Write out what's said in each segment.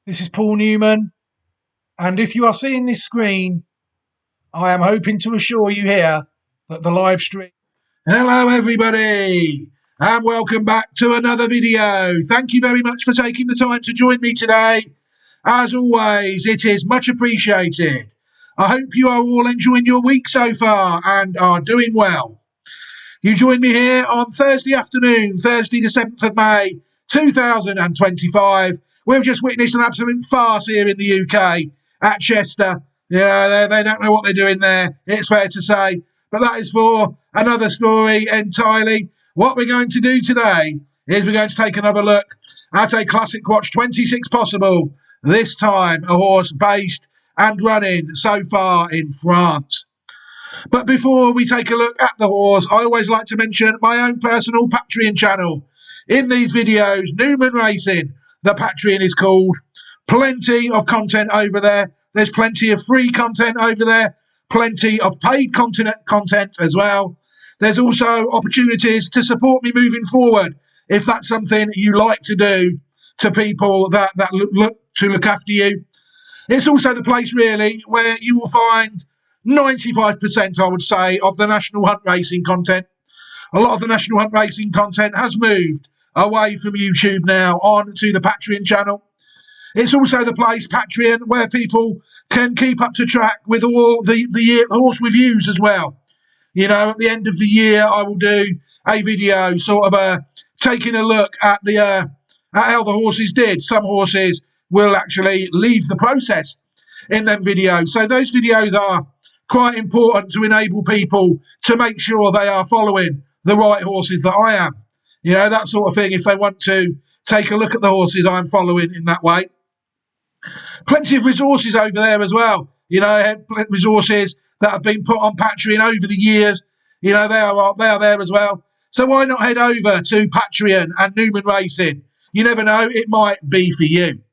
This is Paul Newman, and if you are seeing this screen, I am hoping to assure you here that the live stream. Hello everybody, and welcome back to another video. Thank you very much for taking the time to join me today. As always, it is much appreciated. I hope you are all enjoying your week so far and are doing well. You join me here on Thursday afternoon, Thursday the 7th of May 2025. We've just witnessed an absolute farce here in the UK at Chester. They don't know what they're doing there, it's fair to say. But that is for another story entirely. What we're going to do today is we're going to take another look at a Classic Watch 26 Possible. This time a horse based and running so far in France. But before we take a look at the horse, I always like to mention my own personal Patreon channel. In these videos, Newman Racing, the Patreon is called. Plenty of content over there. There's plenty of free content over there. Plenty of paid content as well. There's also opportunities to support me moving forward, if that's something you like to do to people that look after you. It's also the place, really, where you will find 95%, I would say, of the National Hunt Racing content. A lot of the National Hunt Racing content has moved away from YouTube now on to the Patreon channel. It's also the place, Patreon, where people can keep up to track with all the horse reviews as well. You know, at the end of the year, I will do a video sort of taking a look at at how the horses did. Some horses will actually leave the process in them videos. So those videos are quite important to enable people to make sure they are following the right horses that I am. You know, that sort of thing, if they want to take a look at the horses I'm following in that way. Plenty of resources over there as well. You know, resources that have been put on Patreon over the years. You know, they are there as well. So why not head over to Patreon and Newman Racing? You never know, it might be for you.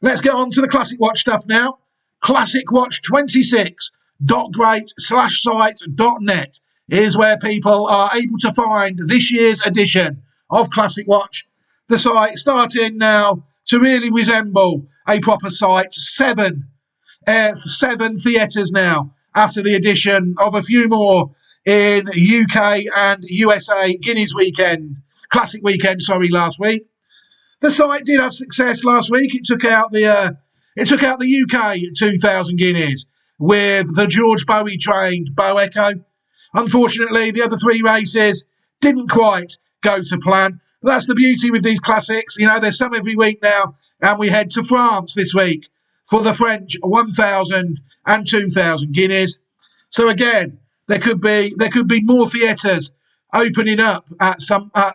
Let's get on to the Classic Watch stuff now. Classic Watch 26.great/site.net is where people are able to find this year's edition of Classic Watch. The site starting now to really resemble a proper site. Seven theatres now after the addition of a few more in UK and USA Guineas Classic weekend, last week. The site did have success last week. It took out the UK 2,000 guineas with the George Bowie trained Bow Echo. Unfortunately, the other three races didn't quite go to plan. But that's the beauty with these classics. You know, there's some every week now, and we head to France this week for the French 1,000 and 2,000 guineas. So again, there could be more theatres opening up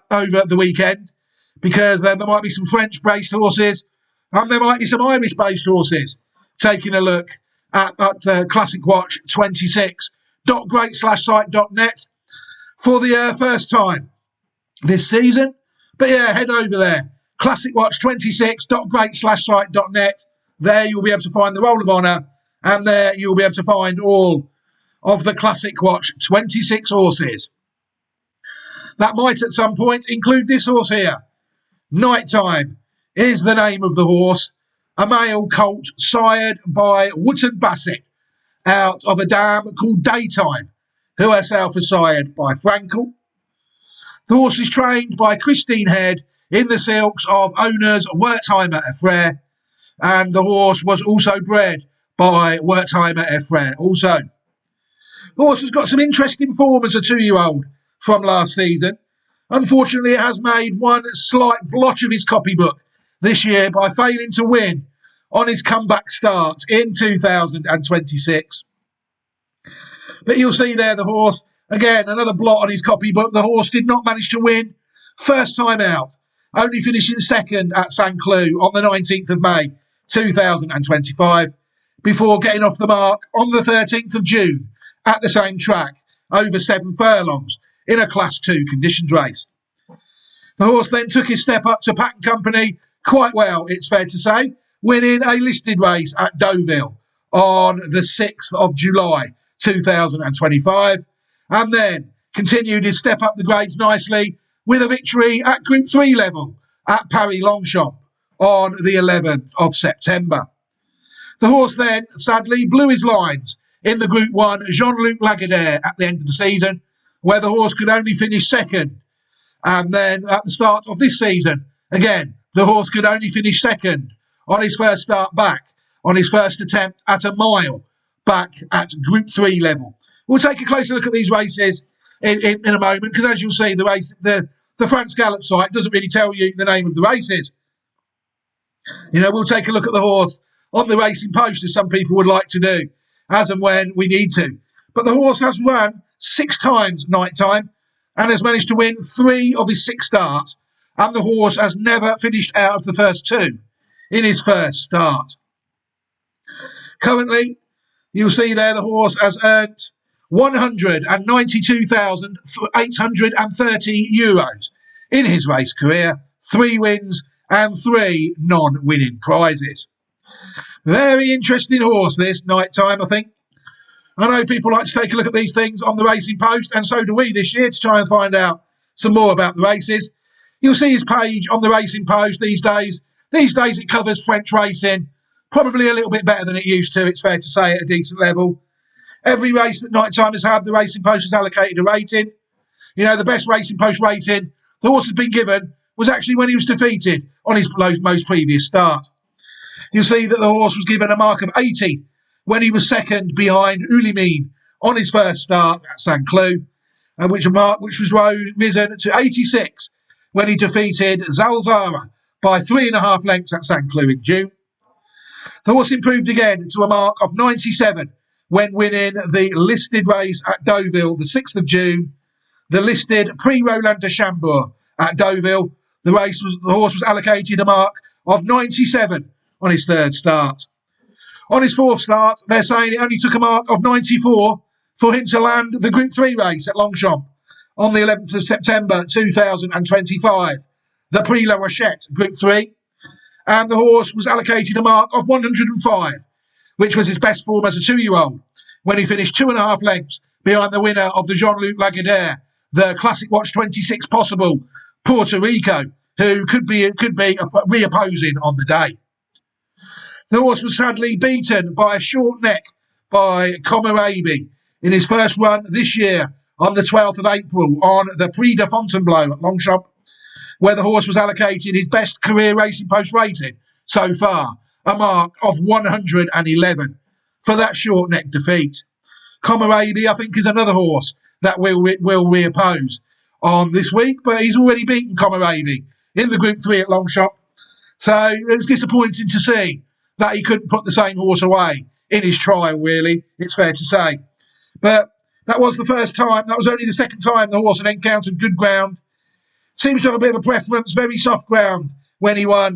over the weekend, because there might be some French-based horses and there might be some Irish-based horses taking a look at Classic Watch 26.great/site.net for the first time this season. But yeah, head over there, Classic Watch 26.great/site.net. There you'll be able to find the Roll of Honour, and there you'll be able to find all of the Classic Watch 26 horses. That might at some point include this horse here. Nighttime is the name of the horse, a male colt sired by Wootton Bassett out of a dam called Daytime, who herself is sired by Frankel. The horse is trained by Christine Head in the silks of owners Wertheimer Effrère, and the horse was also bred by Wertheimer Effrère also. The horse has got some interesting form as a 2-year-old from last season. Unfortunately, it has made one slight blotch of his copybook this year by failing to win on his comeback start in 2026. But you'll see there the horse, again, another blot on his copybook. The horse did not manage to win first time out, only finishing second at St. Cloud on the 19th of May 2025, before getting off the mark on the 13th of June at the same track over 7 furlongs in a Class 2 conditions race. The horse then took his step up to Pack & Company quite well, it's fair to say, winning a listed race at Deauville on the 6th of July 2025, and then continued his step up the grades nicely with a victory at Group 3 level at Paris Longchamp on the 11th of September. The horse then, sadly, blew his lines in the Group 1 Jean-Luc Lagardère at the end of the season, where the horse could only finish second. And then at the start of this season, again, the horse could only finish second on his first start back, on his first attempt at a mile back at Group 3 level. We'll take a closer look at these races in a moment, because as you'll see, the France Gallop site doesn't really tell you the name of the races. We'll take a look at the horse on the Racing Post, as some people would like to do, as and when we need to. But the horse has run 6 times night time and has managed to win 3 of his 6 starts, and the horse has never finished out of the first 2 in his first start. Currently, you'll see there the horse has earned €192,830 in his race career, 3 wins and 3 non-winning prizes. Very interesting horse this night time, I think. I know people like to take a look at these things on the Racing Post, and so do we this year, to try and find out some more about the races. You'll see his page on the Racing Post these days. These days it covers French racing, probably a little bit better than it used to, it's fair to say, at a decent level. Every race that night time has had, the Racing Post has allocated a rating. The best Racing Post rating the horse has been given was actually when he was defeated on his most previous start. You'll see that the horse was given a mark of 80 when he was second behind Newman on his first start at St. Cloud, which was risen to 86 when he defeated Zalzara by 3.5 lengths at St. Cloud in June. The horse improved again to a mark of 97 when winning the listed race at Deauville the 6th of June, the listed Prix-Roland de Chambord at Deauville. The horse was allocated a mark of 97 on his third start. On his fourth start, they're saying it only took a mark of 94 for him to land the Group 3 race at Longchamp on the 11th of September 2025, the Prix La Rochette Group 3, and the horse was allocated a mark of 105, which was his best form as a 2-year-old, when he finished 2.5 lengths behind the winner of the Jean-Luc Lagardère, the Classic Watch 26 Possible Puerto Rico, who could be reopposing on the day. The horse was sadly beaten by a short neck by Comarabi in his first run this year on the 12th of April on the Prix de Fontainebleau at Longchamp, where the horse was allocated his best career Racing Post rating so far, a mark of 111 for that short neck defeat. Comarabi, I think, is another horse that will reoppose on this week, but he's already beaten Comarabi in the Group 3 at Longchamp, so it was disappointing to see that he couldn't put the same horse away in his trial, really, it's fair to say. But that was the first time, that was only the second time the horse had encountered good ground. Seems to have a bit of a preference, very soft ground when he was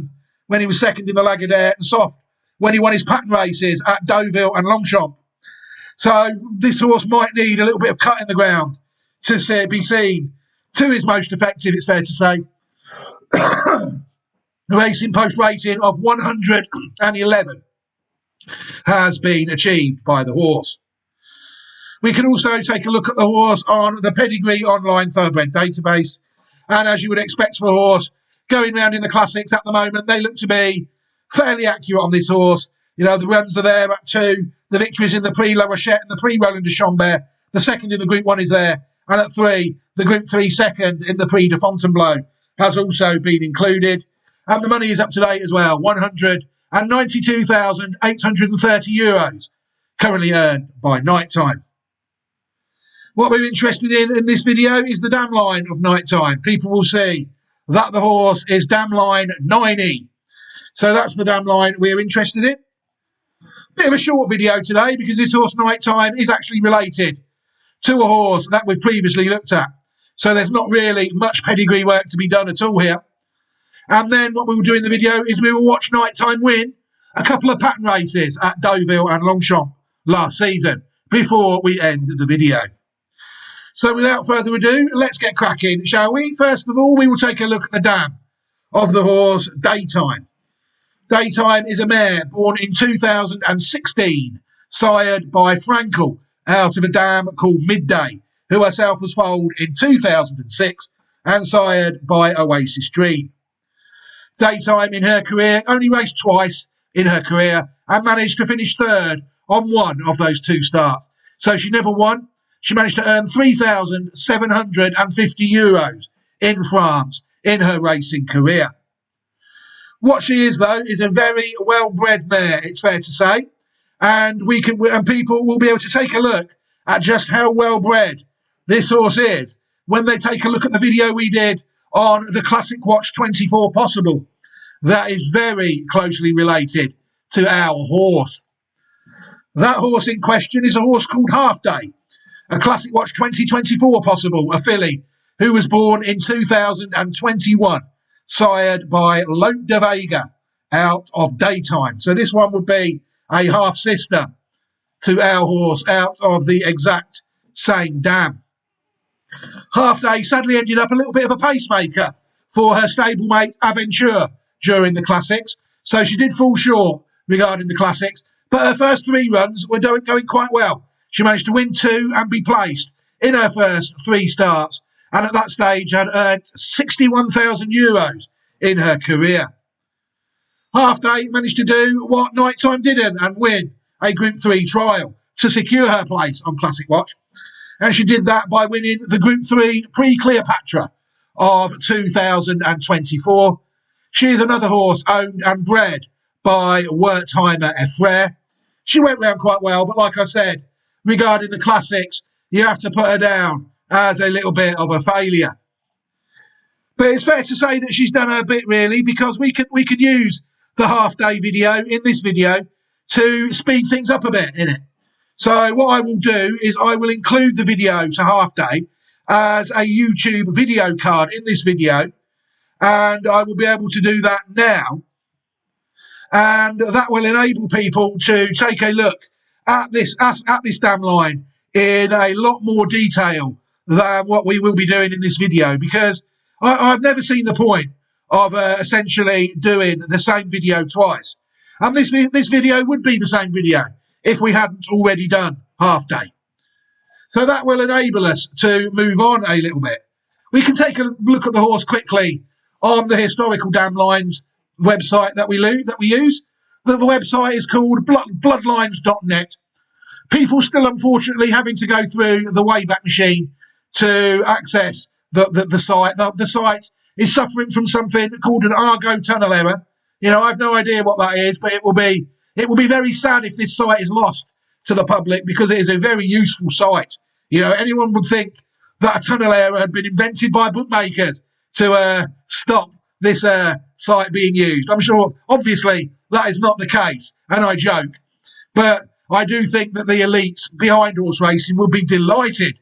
second in the Lagardère, and soft when he won his pattern races at Deauville and Longchamp. So this horse might need a little bit of cut in the ground to be seen to his most effective, it's fair to say. The Racing Post rating of 111 has been achieved by the horse. We can also take a look at the horse on the Pedigree online thoroughbred database. And as you would expect for a horse going round in the classics at the moment, they look to be fairly accurate on this horse. The runs are there at 2. The victories in the Prix La Rochette and the Prix-Roland de Chambord. The second in the Group 1 is there. And at 3, the Group 3 second in the Prix de Fontainebleau has also been included. And the money is up to date as well, €192,830 currently earned by night time. What we're interested in this video is the dam line of night time. People will see that the horse is dam line 9E. So that's the dam line we're interested in. Bit of a short video today because this horse night time is actually related to a horse that we've previously looked at. So there's not really much pedigree work to be done at all here. And then what we will do in the video is we will watch Nighttime win a couple of pattern races at Deauville and Longchamp last season before we end the video. So without further ado, let's get cracking, shall we? First of all, we will take a look at the dam of the horse Daytime. Daytime is a mare born in 2016, sired by Frankel out of a dam called Midday, who herself was foaled in 2006 and sired by Oasis Dream. daytime in her career, only raced twice in her career, and managed to finish third on one of those two starts. So she never won. She managed to earn €3,750 in France in her racing career. What she is, though, is a very well-bred mare, it's fair to say, and people will be able to take a look at just how well-bred this horse is when they take a look at the video we did on the Classic Watch 24 Possible. That is very closely related to our horse. That horse in question is a horse called Half Day, a Classic Watch 2024 Possible, a filly, who was born in 2021, sired by Lope de Vega out of Daytime. So this one would be a half-sister to our horse out of the exact same dam. Half Day sadly ended up a little bit of a pacemaker for her stablemate Aventure during the Classics, so she did fall short regarding the Classics, but her first three runs were going quite well. She managed to win two and be placed in her first three starts, and at that stage had earned €61,000 in her career. Half Day managed to do what Nighttime didn't and win a Group 3 trial to secure her place on Classic Watch. And she did that by winning the Group 3 Pre-Cleopatra of 2024. She is another horse owned and bred by Wertheimer Effrair. She went round quite well, but like I said, regarding the Classics, you have to put her down as a little bit of a failure. But it's fair to say that she's done her bit, really, because we could use the Half Day video in this video to speed things up a bit in it. So what I will do is I will include the video to Half Day as a YouTube video card in this video, and I will be able to do that now. And that will enable people to take a look at this dam line in a lot more detail than what we will be doing in this video, because I've never seen the point of essentially doing the same video twice. And this video would be the same video if we hadn't already done Half Day. So that will enable us to move on a little bit. We can take a look at the horse quickly on the Historical Dam Lines website that we use. The website is called bloodlines.net. People still, unfortunately, having to go through the Wayback Machine to access the site. The site is suffering from something called an Argo tunnel error. You know, I have no idea what that is, but it will be very sad if this site is lost to the public, because it is a very useful site. You know, anyone would think that a tunnel error had been invented by bookmakers to stop this site being used. I'm sure, obviously, that is not the case, and I joke. But I do think that the elites behind horse racing would be delighted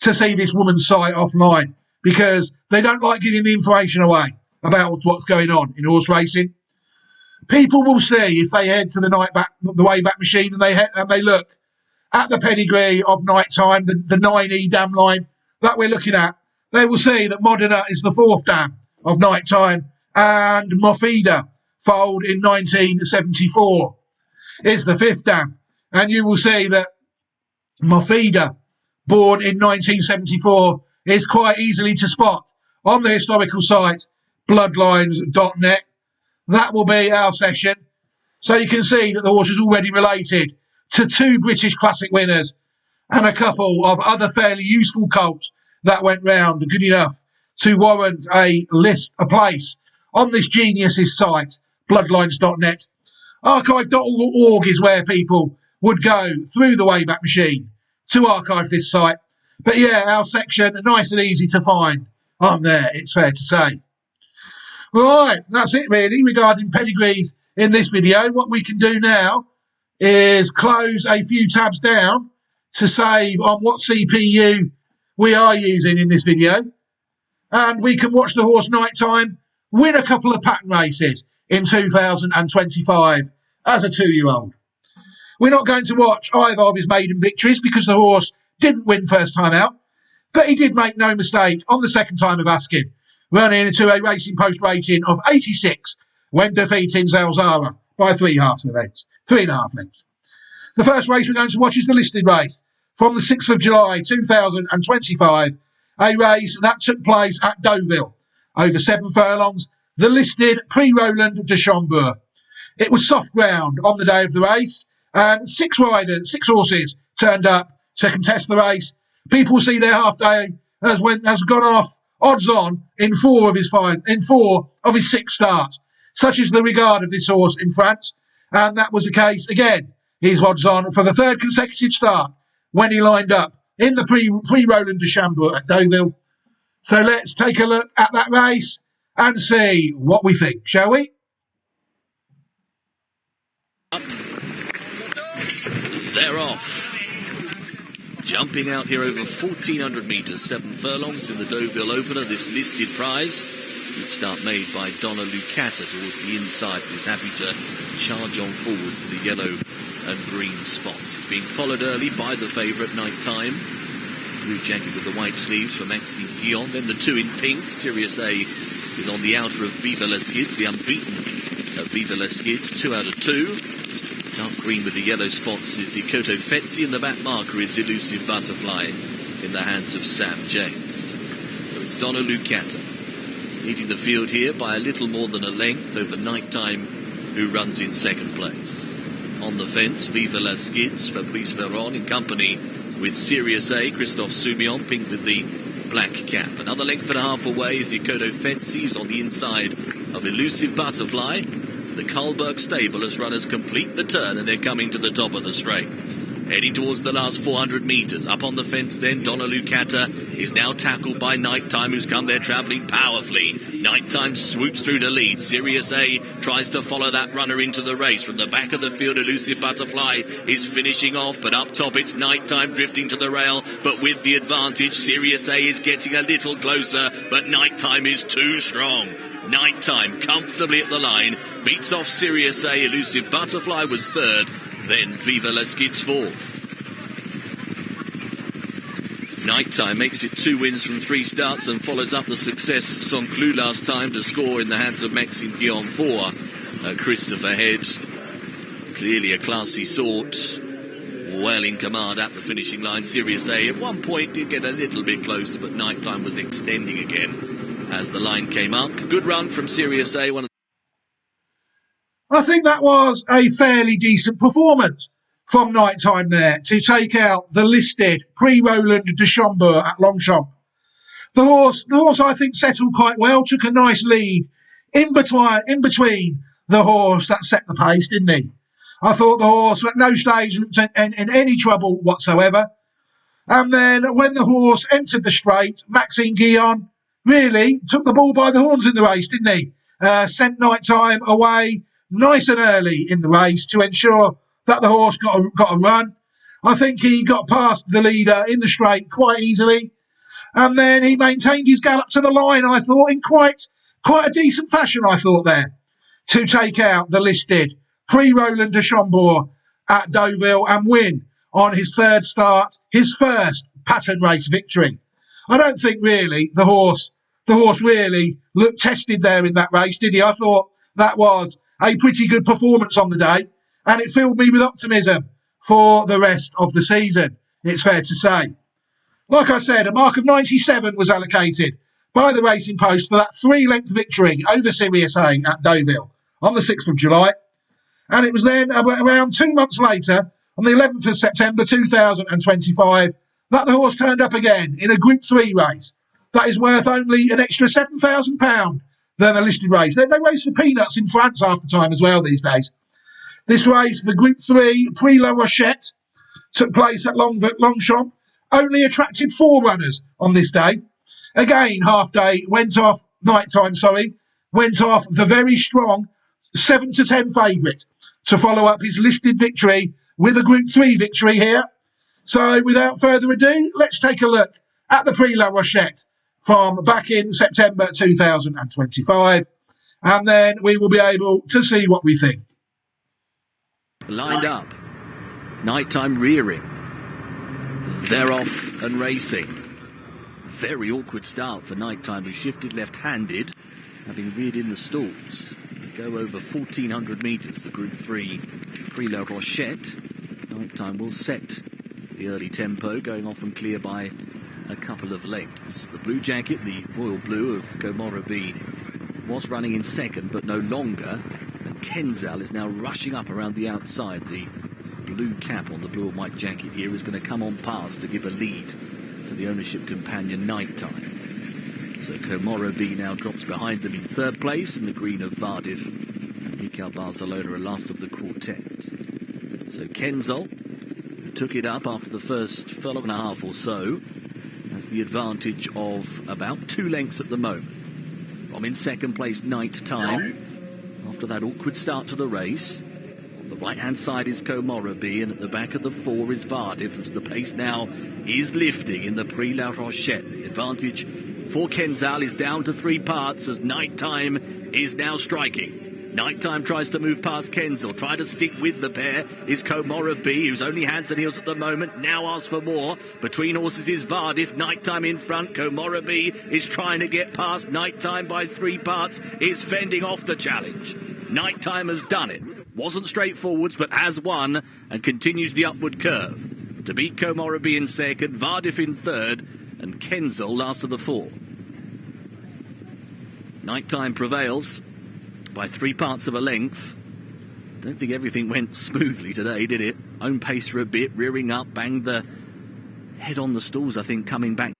to see this woman's site offline, because they don't like giving the information away about what's going on in horse racing. People will see, if they head to the Wayback Machine, and they look at the pedigree of Nighttime, the 9E dam line that we're looking at, they will see that Modena is the fourth dam of Nighttime, and Mofida, foaled in 1974, is the fifth dam. And you will see that Mofida, born in 1974, is quite easily to spot on the historical site, bloodlines.net. That will be our session. So you can see that the horse is already related to two British Classic winners and a couple of other fairly useful colts that went round good enough to warrant a place on this genius's site, bloodlines.net. Archive.org is where people would go through the Wayback Machine to archive this site. But yeah, our section, nice and easy to find on there, it's fair to say. Right, that's it really regarding pedigrees in this video. What we can do now is close a few tabs down to save on what CPU we are using in this video. And we can watch the horse Nighttime win a couple of pattern races in 2025 as a 2-year-old. We're not going to watch either of his maiden victories because the horse didn't win first time out, but he did make no mistake on the second time of asking, running into a Racing Post rating of 86 when defeating Zalzara by 3.5 lengths. The first race we're going to watch is the listed race from the 6th of July 2025, a race that took place at Deauville over 7 furlongs, the listed Prix Roland de Chambord. It was soft ground on the day of the race, and six horses turned up to contest the race. People see their half day has gone off odds on in four of his six starts. Such is the regard of this horse in France, and that was the case again. He's odds on for the third consecutive start when he lined up in the Prix Roland de Chambord at Deauville. So let's take a look at that race and see what we think, shall we? They're off. Jumping out here over 1,400 metres, 7 furlongs in the Deauville opener, this listed prize. Good start made by Donna Lucata towards the inside, and is happy to charge on forwards in the yellow and green spots. It's being followed early by the favourite, Nighttime. Blue jacket with the white sleeves for Maxime Guillon. Then the two in pink. Sirius A is on the outer of Viva La Skids, the unbeaten of Viva La Skids, 2 out of 2. Dark green with the yellow spots is Ikoto Fetzi, and the back marker is Elusive Butterfly in the hands of Sam James. So it's Donna Lucata leading the field here by a little more than a length over Nighttime, who runs in second place. On the fence, Viva La Skids, Fabrice Veron in company with Sirius A, Christophe Soumillon, pink with the black cap. Another length and a half away is Ikoto Fetzi, who's on the inside of Elusive Butterfly. The Karlberg stable as runners complete the turn, and they're coming to the top of the straight. Heading towards the last 400 metres. Up on the fence then, Donna Lucata is now tackled by Nighttime, who's come there travelling powerfully. Nighttime swoops through to lead. Sirius A tries to follow that runner into the race. From the back of the field, Elusive Butterfly is finishing off, but up top it's Nighttime drifting to the rail, but with the advantage. Sirius A is getting a little closer, but Nighttime is too strong. Nighttime comfortably at the line, beats off Sirius A. Elusive Butterfly was third, then Viva La Skids fourth. Nighttime makes it 2 wins from 3 starts and follows up the success Saint-Cloud last time to score in the hands of Maxime Guillon 4. Christopher Head, clearly a classy sort, well in command at the finishing line. Sirius A at one point did get a little bit closer, but Nighttime was extending again as the line came up. Good run from Sirius A. I think that was a fairly decent performance from Nighttime there to take out the listed Prix Roland de Chambord at Longchamp. The horse I think settled quite well, took a nice lead in between the horse that set the pace, didn't he? I thought the horse at no stage looked in any trouble whatsoever. And then when the horse entered the straight, Maxime Guillon really took the ball by the horns in the race, didn't he? Sent Nighttime away nice and early in the race to ensure that the horse got a run. I think he got past the leader in the straight quite easily. And then he maintained his gallop to the line, I thought, in quite a decent fashion, I thought, there, to take out the listed Prix Roland de Chambord at Deauville and win on his third start, his first pattern race victory. I don't think really the horse really looked tested there in that race, did he? I thought that was a pretty good performance on the day, and it filled me with optimism for the rest of the season, it's fair to say. Like I said, a mark of 97 was allocated by the Racing Post for that 3-length victory over Sirius A at Deauville on the 6th of July. And it was then around 2 months later, on the 11th of September 2025, that the horse turned up again in a Group 3 race that is worth only an extra £7,000 than a listed race. They race for peanuts in France half the time as well these days. This race, the Group 3 Prix La Rochette, took place at Longchamp, only attracted 4 runners on this day. Again, Nighttime went off the very strong 7-10 favourite to follow up his listed victory with a Group 3 victory here. So without further ado, let's take a look at the Prix La Rochette from back in September 2025, and then we will be able to see what we think. Lined up, Nighttime rearing, they're off and racing. Very awkward start for Nighttime, who shifted left-handed, having reared in the stalls. They go over 1,400 metres, the Group 3 Prix La Rochette. Nighttime will set the early tempo, going off and clear by a couple of lengths. The blue jacket, the royal blue of Gomorrah B, was running in second, but no longer. And Kenzal is now rushing up around the outside. The blue cap on the blue and white jacket here is going to come on past to give a lead to the ownership companion Nighttime. So Comoro B now drops behind them in third place, in the green of Vardif. And Mikel Barcelona are last of the quartet. So Kenzal, who took it up after the first furlong and a half or so, has the advantage of about 2 lengths at the moment. From in second place, Nighttime, after that awkward start to the race. On the right-hand side is Comoro B, and at the back of the 4 is Vardif, as the pace now is lifting in the Prix La Rochette. The advantage for Kenzal is down to 3 parts, as Nighttime is now striking. Nighttime tries to move past Kenzal, try to stick with the pair is Comoro B, who's only hands and heels at the moment, now asks for more. Between horses is Vardif, Nighttime in front, Comoro B is trying to get past Nighttime by 3 parts, is fending off the challenge. Nighttime has done it, wasn't straightforwards but has won and continues the upward curve. To beat Comoro B in second, Vardif in third and Kenzal last of the 4. Nighttime prevails by 3 parts of a length. Don't think everything went smoothly today, did it? Own pace for a bit, rearing up, banged the head on the stalls, I think, coming back.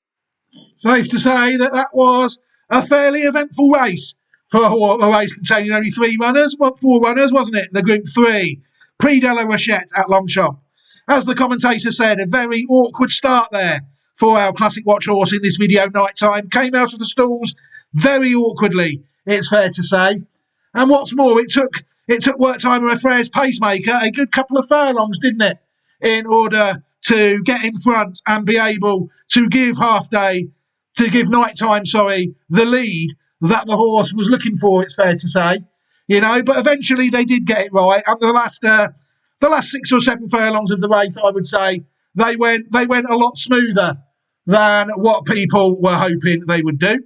Safe to say that was a fairly eventful race for a race containing only 4 runners, wasn't it? The Group 3, Prix de la Rochette at Longchamp. As the commentator said, a very awkward start there for our Classic Watch horse in this video. Nighttime came out of the stalls very awkwardly, it's fair to say. And what's more, it took Wertheimer Affairs Pacemaker a good couple of furlongs, didn't it, in order to get in front and be able to give Nighttime, the lead that the horse was looking for, it's fair to say. You know, but eventually they did get it right. And the last 6 or 7 furlongs of the race, I would say, they went a lot smoother than what people were hoping they would do.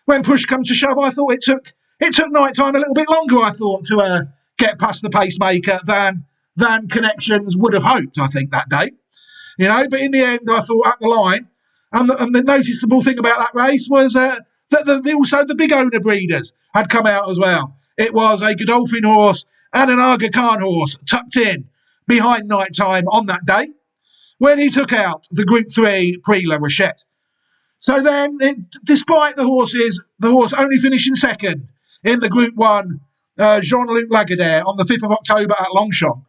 When push comes to shove, I thought it took Nighttime a little bit longer, I thought, to get past the Pacemaker than Connections would have hoped, I think, that day. You know, but in the end, I thought at the line, and the noticeable thing about that race was that also the big owner breeders had come out as well. It was a Godolphin horse and an Aga Khan horse tucked in behind Nighttime on that day when he took out the Group 3 Prix La Rochette. So then, despite the horse only finishing second in the Group 1 Jean-Luc Lagardère on the 5th of October at Longchamp,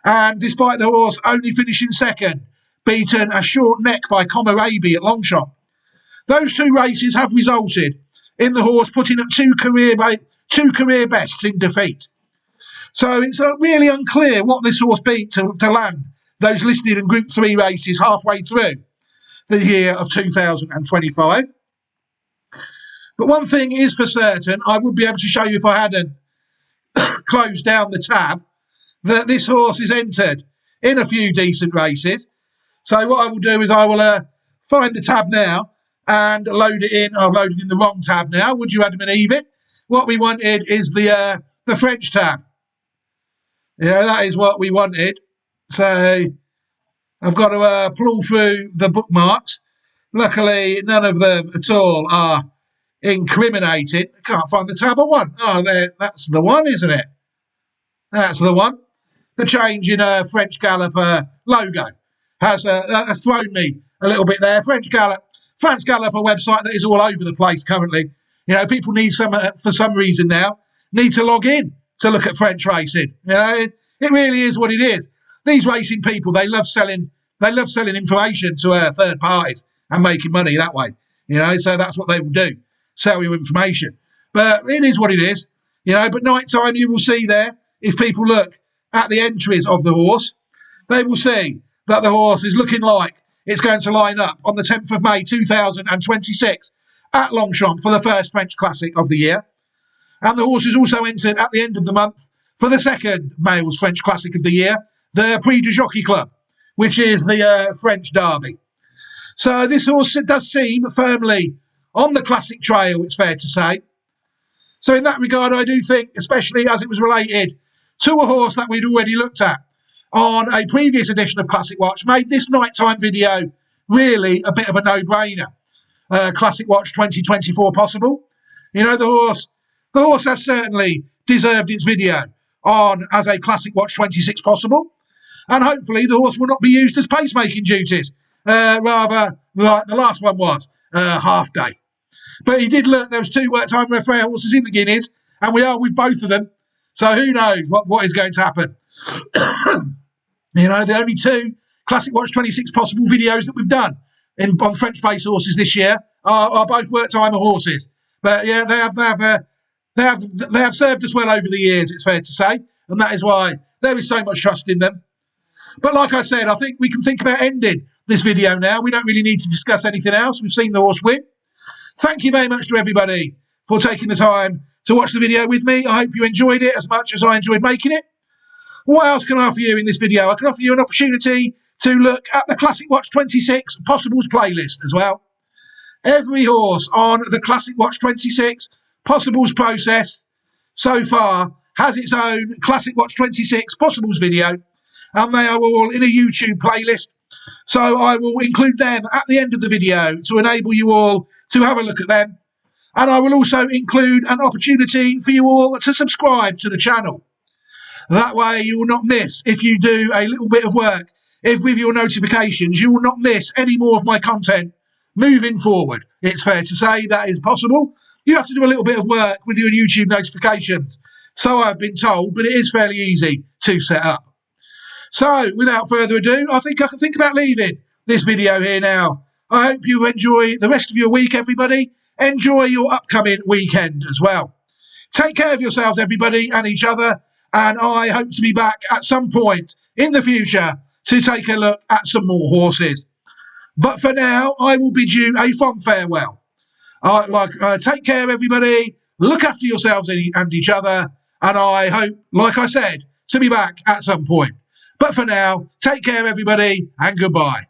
and despite the horse only finishing second, beaten a short neck by Comarabi at Longchamp, those 2 races have resulted in the horse putting up 2 career bests in defeat. So it's really unclear what this horse beat to land those listed in Group 3 races halfway through the year of 2025. But one thing is for certain, I would be able to show you if I hadn't closed down the tab, that this horse is entered in a few decent races. So what I will do is I will find the tab now and load it in. I've loaded in the wrong tab now. Would you Adam and Eve it? What we wanted is the French tab. Yeah, that is what we wanted. So I've got to pull through the bookmarks. Luckily, none of them at all are incriminating. I can't find the tab I want. Oh, there, that's the one, isn't it? That's the one. The change in French Galloper logo has thrown me a little bit there. France Galloper website that is all over the place currently. You know, people need for some reason now, need to log in to look at French racing. You know, it really is what it is. These racing people, they love selling information to third parties and making money that way. You know, so that's what they will do, sell you information. But it is what it is. You know, but Nighttime, you will see there, if people look at the entries of the horse, they will see that the horse is looking like it's going to line up on the 10th of May 2026 at Longchamp for the first French Classic of the year. And the horse is also entered at the end of the month for the second males French Classic of the year, the Prix du Jockey Club, which is the French Derby. So this horse does seem firmly on the classic trail, it's fair to say. So in that regard, I do think, especially as it was related to a horse that we'd already looked at on a previous edition of Classic Watch, made this Nighttime video really a bit of a no-brainer. Classic Watch 2024 possible. You know, the horse The horse has certainly deserved its video on as a Classic Watch 26 possible, and hopefully the horse will not be used as pacemaking duties, rather like the last one was, half day. But he did look, there was 2 work time fair horses in the Guineas, and we are with both of them, so who knows what is going to happen. The only 2 Classic Watch 26 possible videos that we've done on French pace horses this year are both work timer horses. But yeah, they have served us well over the years, it's fair to say, and that is why there is so much trust in them. But like I said, I think we can think about ending this video now. We don't really need to discuss anything else. We've seen the horse win. Thank you very much to everybody for taking the time to watch the video with me. I hope you enjoyed it as much as I enjoyed making it. What else can I offer you in this video? I can offer you an opportunity to look at the Classic Watch 26 Possibles playlist as well. Every horse on the Classic Watch 26 Possibles process so far has its own Classic Watch 26 Possibles video, and they are all in a YouTube playlist. So I will include them at the end of the video to enable you all to have a look at them. And I will also include an opportunity for you all to subscribe to the channel. That way you will not miss, if you do a little bit of work, if with your notifications, you will not miss any more of my content moving forward. It's fair to say that is possible. You have to do a little bit of work with your YouTube notifications. So I've been told, but it is fairly easy to set up. So without further ado, I think I can think about leaving this video here now. I hope you enjoy the rest of your week, everybody. Enjoy your upcoming weekend as well. Take care of yourselves, everybody, and each other. And I hope to be back at some point in the future to take a look at some more horses. But for now, I will bid you a fond farewell. Take care, everybody. Look after yourselves and each other. And I hope, like I said, to be back at some point. But for now, take care, everybody, and goodbye.